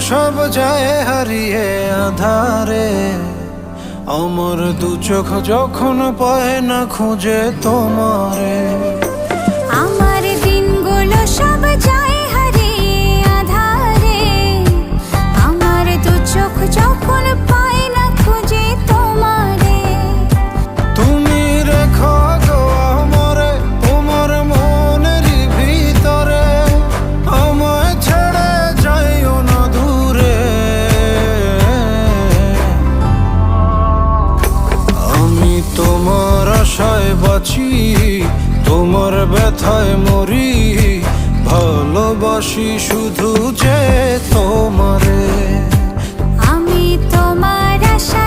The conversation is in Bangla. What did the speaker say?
সব যায় হারিয়ে আধারে, আমার দু চোখ যখন পায় না খুঁজে তোমারে। আমার দিনগুলো সব যায় হারিয়ে আধারে, আমার দু চোখ যখন পায় না খুঁজে তোমারে। তুমি রেখো গো আমারে তোমার মনেরই ভিতরে, আমায় ছেড়ে যাইও না দূরে। আমি তোমার আশায় বাঁচি, তোমার ব্যথায় মরি, ভালোবাসি শুধু যে তোমারে। আমি তোমার আশা